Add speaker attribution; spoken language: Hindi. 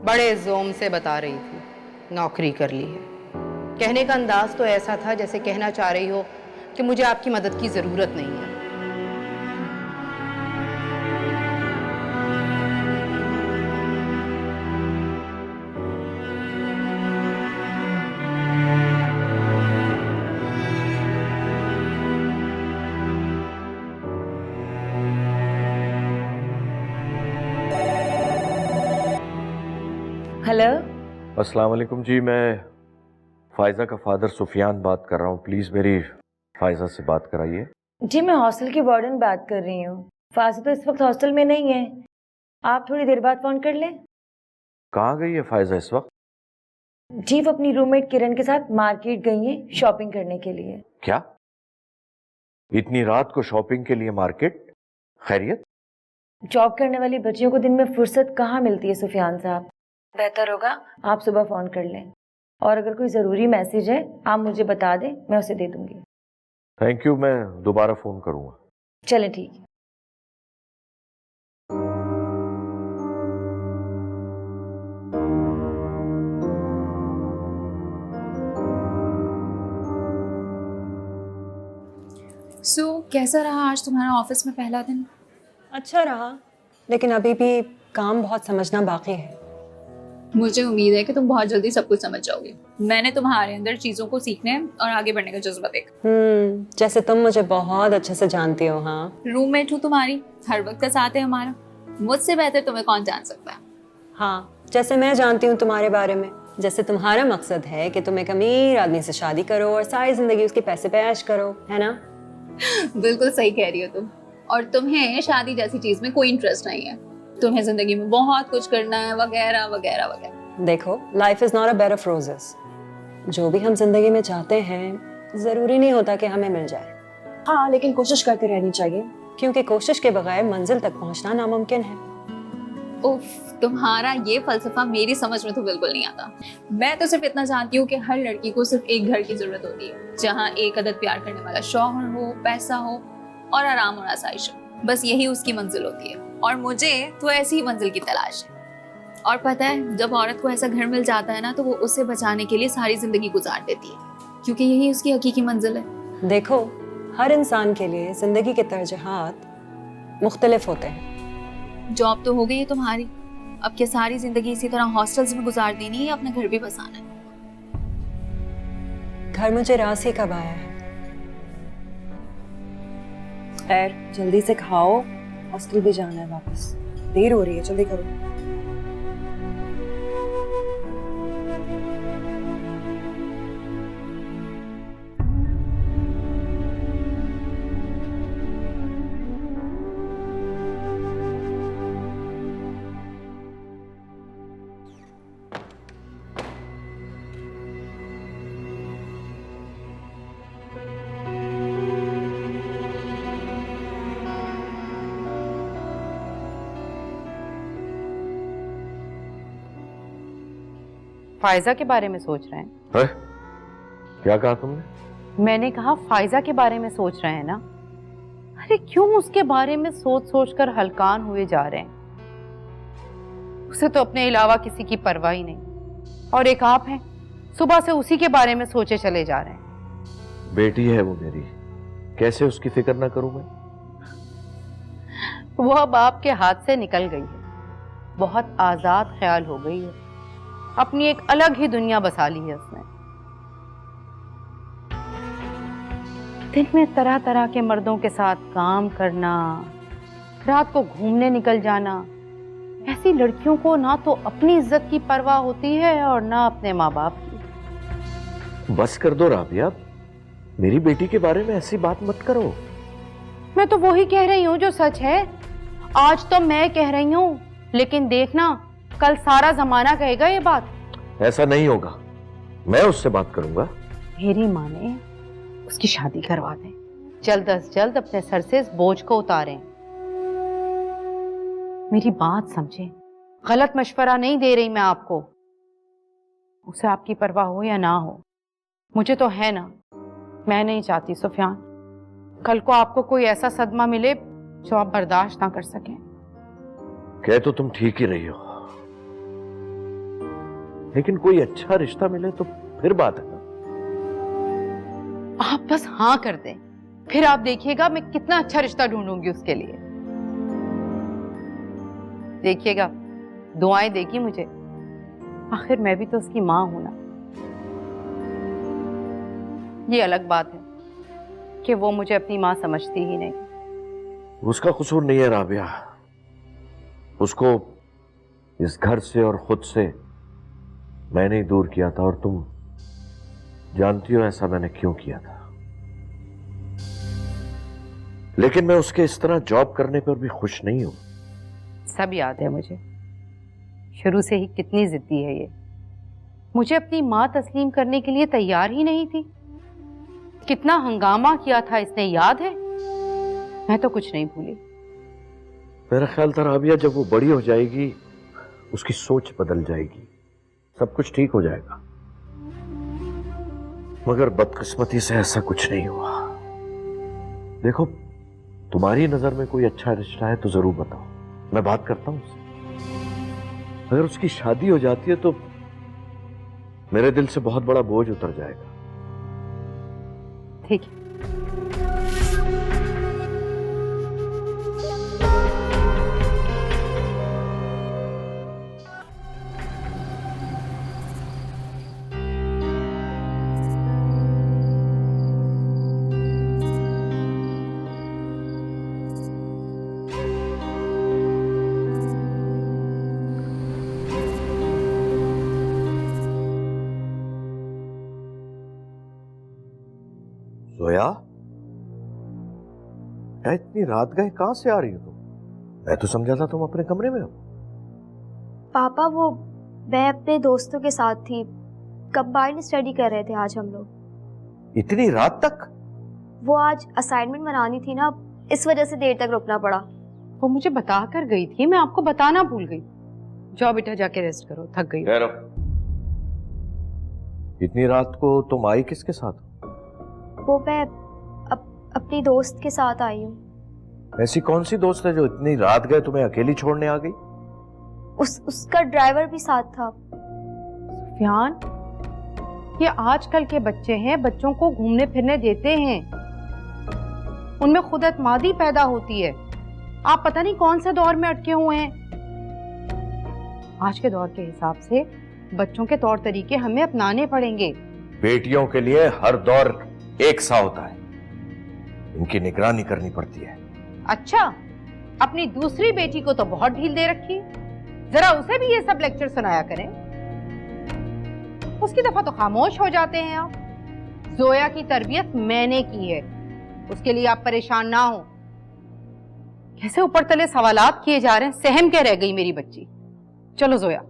Speaker 1: बड़े जोम से बता रही थी नौकरी कर ली है। कहने का अंदाज तो ऐसा था जैसे कहना चाह रही हो कि मुझे आपकी मदद की जरूरत नहीं है।
Speaker 2: हेलो।
Speaker 3: अस्सलाम वालेकुम जी, मैं फायजा का फादर सुफियान बात कर रहा हूँ। प्लीज़ मेरी फायजा से बात कराइए।
Speaker 2: जी मैं हॉस्टल की वार्डन बात कर रही हूँ। फाजिल तो इस वक्त हॉस्टल में नहीं है, आप थोड़ी देर बाद फोन कर लें।
Speaker 3: कहाँ गई है फायजा इस वक्त?
Speaker 2: जी वो अपनी रूममेट किरण के साथ मार्केट गई है शॉपिंग करने के लिए।
Speaker 3: क्या इतनी रात को शॉपिंग के लिए मार्केट? खैरियत?
Speaker 2: जॉब करने वाली बच्चियों को दिन में फुर्सत कहाँ मिलती है सुफियान साहब, बेहतर होगा आप सुबह फोन कर लें। और अगर कोई ज़रूरी मैसेज है आप मुझे बता दें, मैं उसे दे दूंगी।
Speaker 3: थैंक यू, मैं दोबारा फ़ोन करूँगा।
Speaker 2: चलें ठीक है।
Speaker 4: कैसा रहा आज तुम्हारा ऑफिस में पहला दिन?
Speaker 5: अच्छा रहा, लेकिन अभी भी काम बहुत समझना बाकी है।
Speaker 4: मुझे उम्मीद है कि तुम बहुत जल्दी सब कुछ समझ जाओगे। मैंने तुम्हारे अंदर चीजों को सीखने और आगे बढ़ने का जज्बा देखा।
Speaker 5: जैसे तुम मुझे बहुत अच्छे से जानती हो। हाँ
Speaker 4: रूममेट हूँ तुम्हारी, हर वक्त का साथ है हमारा। मुझसे बेहतर तुम्हें कौन जान सकता है।
Speaker 5: हाँ, जैसे मैं जानती हूँ तुम्हारे बारे में। जैसे तुम्हारा मकसद है कि तुम एक अमीर आदमी से शादी करो और सारी जिंदगी उसके पैसे पे ऐश करो, है ना?
Speaker 4: बिल्कुल सही कह रही हो तुम। और तुम्हें शादी जैसी चीज में कोई इंटरेस्ट नहीं है। तुम्हें जिंदगी में बहुत कुछ करना है, वगैरह वगैरह वगैरह।
Speaker 5: देखो, life is not a bed of roses. जो भी हम जिंदगी में चाहते हैं जरूरी नहीं होता कि हमें मिल जाए। हाँ, लेकिन कोशिश करते रहनी चाहिए, क्योंकि कोशिश के बगैर मंजिल तक पहुंचना नामुमकिन है।
Speaker 4: उफ, तुम्हारा ये फलसफा मेरी समझ में तो बिल्कुल नहीं आता। मैं तो सिर्फ इतना जानती हूँ कि हर लड़की को सिर्फ एक घर की जरूरत होती है, जहाँ एक अदद प्यार करने वाला शौहर हो, पैसा हो और आराम और आसाइश हो। बस यही उसकी मंजिल होती है और मुझे तो ऐसी ही मंजिल की तलाश है। और पता है, जब औरत को ऐसा घर मिल जाता है ना, तो वो उसे बचाने के लिए सारी जिंदगी गुजार देती है, क्योंकि यही उसकी हकीकी मंजिल है।
Speaker 5: देखो, हर इंसान के लिए जिंदगी के तरजीहात मुख्तलिफ होते हैं।
Speaker 4: जॉब तो हो गई है तुम्हारी, अब क्या सारी जिंदगी इसी तरह हॉस्टल्स में गुजार देनी है या अपना घर भी बसाना है?
Speaker 5: घर मुझे रास ही कब आया है। खैर, जल्दी से खाओ, हॉस्टल भी जाना है वापस। देर हो रही है, जल्दी करो।
Speaker 1: फायजा के बारे में सोच रहे हैं?
Speaker 3: है? क्या कहा तुमने?
Speaker 1: मैंने कहा फायजा के बारे में सोच रहे हैं ना। अरे क्यों उसके बारे में सोच सोच कर हलकान हुए जा रहे हैं? उसे तो अपने अलावा किसी की परवाह ही नहीं। और एक आप हैं, सुबह से उसी के बारे में सोचे चले जा रहे हैं।
Speaker 3: बेटी है वो मेरी, कैसे उसकी फिक्र ना करूं मैं?
Speaker 1: वो अब आपके हाथ से निकल गई है, बहुत आजाद ख्याल हो गई है, अपनी एक अलग ही दुनिया बसा ली है उसने। दिन में तरह तरह के मर्दों के साथ काम करना, रात को घूमने निकल जाना। ऐसी लड़कियों को ना तो अपनी इज्जत की परवाह होती है और ना अपने माँ बाप की।
Speaker 3: बस कर दो राबिया, मेरी बेटी के बारे में ऐसी बात मत करो।
Speaker 1: मैं तो वही कह रही हूँ जो सच है। आज तो मैं कह रही हूँ, लेकिन देखना कल सारा जमाना कहेगा ये बात।
Speaker 3: ऐसा नहीं होगा, मैं उससे बात करूंगा।
Speaker 1: मेरी माँ ने उसकी शादी करवा दें, जल्द अज जल्द अपने सर से इस बोझ को उतारें। मेरी बात समझें, गलत मशवरा नहीं दे रही मैं आपको। उसे आपकी परवाह हो या ना हो, मुझे तो है ना। मैं नहीं चाहती सुफियान, कल को आपको कोई ऐसा सदमा मिले जो आप बर्दाश्त ना कर सकें।
Speaker 3: कह तो तुम ठीक ही रही हो, लेकिन कोई अच्छा रिश्ता मिले तो फिर बात है ना।
Speaker 1: आप बस हाँ कर दें, फिर आप देखिएगा मैं कितना अच्छा रिश्ता ढूंढूंगी उसके लिए। देखिएगा, दुआएं देगी मुझे, आखिर मैं भी तो उसकी मां हूं ना। ये अलग बात है कि वो मुझे अपनी मां समझती ही नहीं।
Speaker 3: उसका कसूर नहीं है राबिया, उसको इस घर से और खुद से मैंने ही दूर किया था, और तुम जानती हो ऐसा मैंने क्यों किया था। लेकिन मैं उसके इस तरह जॉब करने पर भी खुश नहीं हूं।
Speaker 1: सब याद है मुझे, शुरू से ही कितनी जिद्दी है ये। मुझे अपनी मां तस्लीम करने के लिए तैयार ही नहीं थी। कितना हंगामा किया था इसने, याद है? मैं तो कुछ नहीं भूली।
Speaker 3: मेरा ख्याल था राबिया जब वो बड़ी हो जाएगी उसकी सोच बदल जाएगी, सब कुछ ठीक हो जाएगा। मगर बदकिस्मती से ऐसा कुछ नहीं हुआ। देखो, तुम्हारी नजर में कोई अच्छा रिश्ता है तो जरूर बताओ, मैं बात करता हूं उससे। अगर उसकी शादी हो जाती है तो मेरे दिल से बहुत बड़ा बोझ उतर जाएगा।
Speaker 1: ठीक है।
Speaker 3: जोया, क्या इतनी रात गए कहां से आ रही हो तुम? मैं तो समझा था तुम अपने कमरे में हो।
Speaker 6: पापा, वो मैं अपने दोस्तों के साथ थी, कंबाइंड स्टडी कर रहे थे आज हम लोग।
Speaker 3: इतनी रात तक?
Speaker 6: वो आज असाइनमेंट बनानी थी ना, इस वजह से देर तक रुकना पड़ा।
Speaker 1: वो मुझे बता कर गई थी, मैं आपको बताना भूल गई। जाओ बेटा, जाके रेस्ट करो, थक गई हो।
Speaker 3: इतनी रात को तुम आई किसके साथ?
Speaker 6: वो मैं अपनी दोस्त के साथ आई हूँ।
Speaker 3: ऐसी कौन सी दोस्त है जो इतनी रात गए तुम्हें अकेली छोड़ने आ गई?
Speaker 6: उसका ड्राइवर भी साथ था।
Speaker 1: सुफियान, ये आजकल के बच्चे हैं, बच्चों को घूमने फिरने देते हैं, उनमें खुद एतमादी पैदा होती है। आप पता नहीं कौन से दौर में अटके हुए हैं। आज के दौर के हिसाब से बच्चों के तौर तरीके हमें अपनाने पड़ेंगे।
Speaker 3: बेटियों के लिए हर दौर एक सा होता है, इनकी निगरानी करनी पड़ती है।
Speaker 1: अच्छा, अपनी दूसरी बेटी को तो बहुत ढील दे रखी, जरा उसे भी ये सब लेक्चर सुनाया करें। उसकी दफा तो खामोश हो जाते हैं आप। जोया की तरबियत मैंने की है, उसके लिए आप परेशान ना हो। कैसे ऊपर तले सवालात किए जा रहे हैं, सहम के रह गई मेरी बच्ची। चलो जोया,